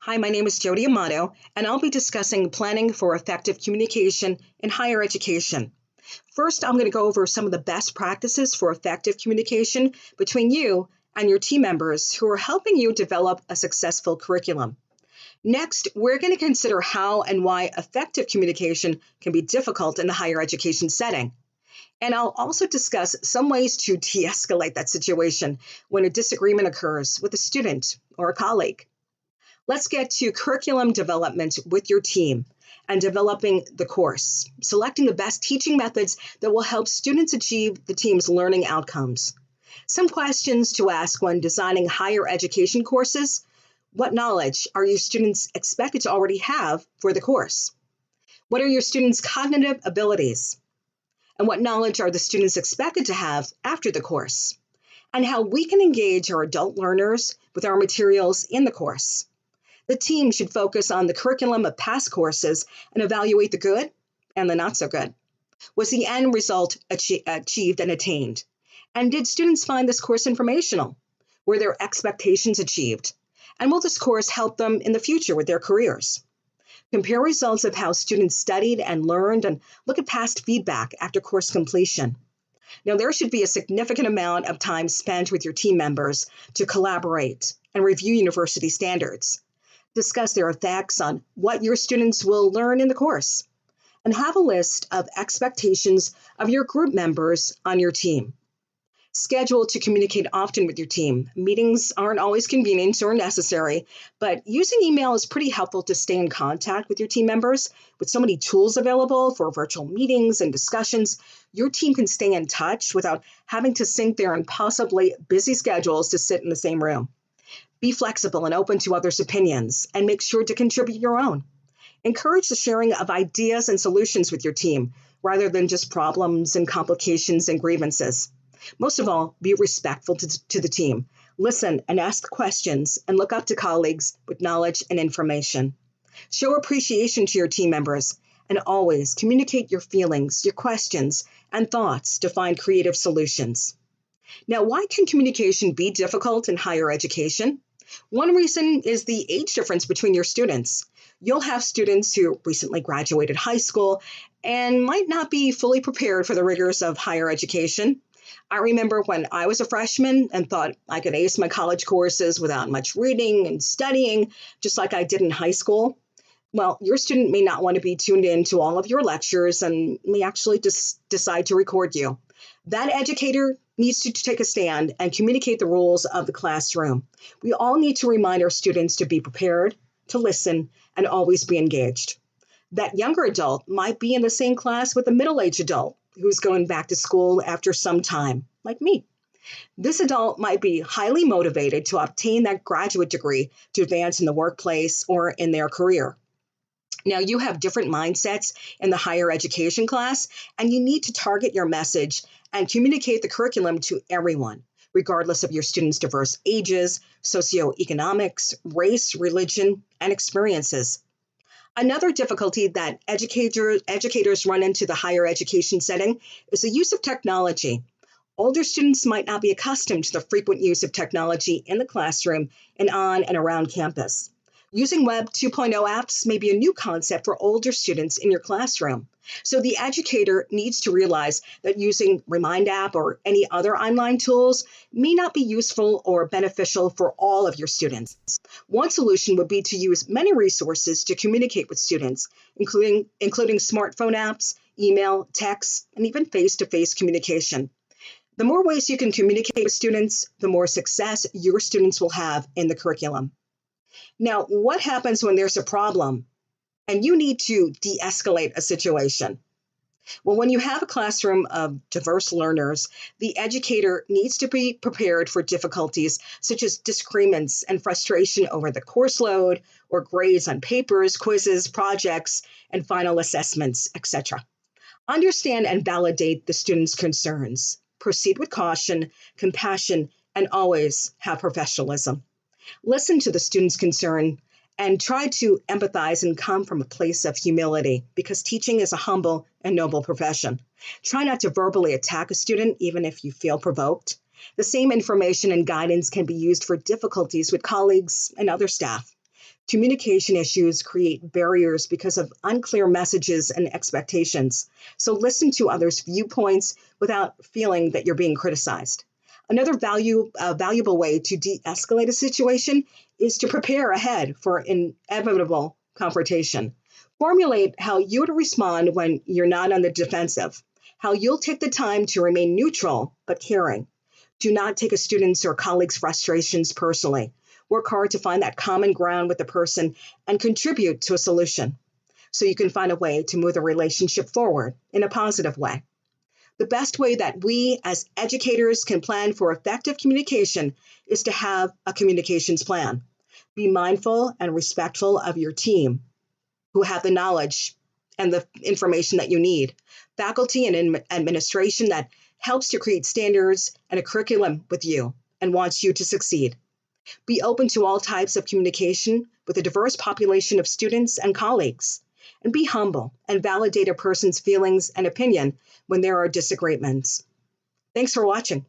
Hi, my name is Jodi Amato, and I'll be discussing planning for effective communication in higher education. First, I'm going to go over some of the best practices for effective communication between you and your team members who are helping you develop a successful curriculum. Next, we're going to consider how and why effective communication can be difficult in the higher education setting. And I'll also discuss some ways to de escalate that situation when a disagreement occurs with a student or a colleague. Let's get to curriculum development with your team and developing the course, selecting the best teaching methods that will help students achieve the team's learning outcomes. Some questions to ask when designing higher education courses: what knowledge are your students expected to already have for the course? What are your students' cognitive abilities? And what knowledge are the students expected to have after the course? And how we can engage our adult learners with our materials in the course. The team should focus on the curriculum of past courses and evaluate the good and the not so good. Was the end result achieved and attained? And did students find this course informational? Were their expectations achieved? And will this course help them in the future with their careers? Compare results of how students studied and learned and look at past feedback after course completion. Now, there should be a significant amount of time spent with your team members to collaborate and review university standards. Discuss their effects on what your students will learn in the course, and have a list of expectations of your group members on your team. Schedule to communicate often with your team. Meetings aren't always convenient or necessary, but using email is pretty helpful to stay in contact with your team members. With so many tools available for virtual meetings and discussions, your team can stay in touch without having to sync their impossibly busy schedules to sit in the same room. Be flexible and open to others' opinions, and make sure to contribute your own. Encourage the sharing of ideas and solutions with your team, rather than just problems and complications and grievances. Most of all, be respectful to the team. Listen and ask questions, and look up to colleagues with knowledge and information. Show appreciation to your team members, and always communicate your feelings, your questions, and thoughts to find creative solutions. Now, why can communication be difficult in higher education? One reason is the age difference between your students. You'll have students who recently graduated high school and might not be fully prepared for the rigors of higher education. I remember when I was a freshman and thought I could ace my college courses without much reading and studying, just like I did in high school. Well, your student may not want to be tuned in to all of your lectures and may actually just decide to record you. That educator needs to take a stand and communicate the rules of the classroom. We all need to remind our students to be prepared, to listen, and always be engaged. That younger adult might be in the same class with a middle-aged adult who's going back to school after some time, like me. This adult might be highly motivated to obtain that graduate degree to advance in the workplace or in their career. Now, you have different mindsets in the higher education class, and you need to target your message and communicate the curriculum to everyone, regardless of your students' diverse ages, socioeconomics, race, religion, and experiences. Another difficulty that educators run into the higher education setting is the use of technology. Older students might not be accustomed to the frequent use of technology in the classroom and on and around campus. Using Web 2.0 apps may be a new concept for older students in your classroom. So the educator needs to realize that using Remind app or any other online tools may not be useful or beneficial for all of your students. One solution would be to use many resources to communicate with students, including smartphone apps, email, text, and even face-to-face communication. The more ways you can communicate with students, the more success your students will have in the curriculum. Now, what happens when there's a problem and you need to de-escalate a situation? Well, when you have a classroom of diverse learners, the educator needs to be prepared for difficulties such as disagreements and frustration over the course load or grades on papers, quizzes, projects, and final assessments, etc. Understand and validate the students' concerns. Proceed with caution, compassion, and always have professionalism. Listen to the student's concern and try to empathize and come from a place of humility, because teaching is a humble and noble profession. Try not to verbally attack a student, even if you feel provoked. The same information and guidance can be used for difficulties with colleagues and other staff. Communication issues create barriers because of unclear messages and expectations. So listen to others' viewpoints without feeling that you're being criticized. Another valuable way to de escalate a situation is to prepare ahead for inevitable confrontation. Formulate how you would respond when you're not on the defensive, how you'll take the time to remain neutral but caring. Do not take a student's or colleague's frustrations personally. Work hard to find that common ground with the person and contribute to a solution so you can find a way to move the relationship forward in a positive way. The best way that we as educators can plan for effective communication is to have a communications plan. Be mindful and respectful of your team who have the knowledge and the information that you need, faculty and administration that helps to create standards and a curriculum with you and wants you to succeed. Be open to all types of communication with a diverse population of students and colleagues. And be humble and validate a person's feelings and opinion when there are disagreements. Thanks for watching.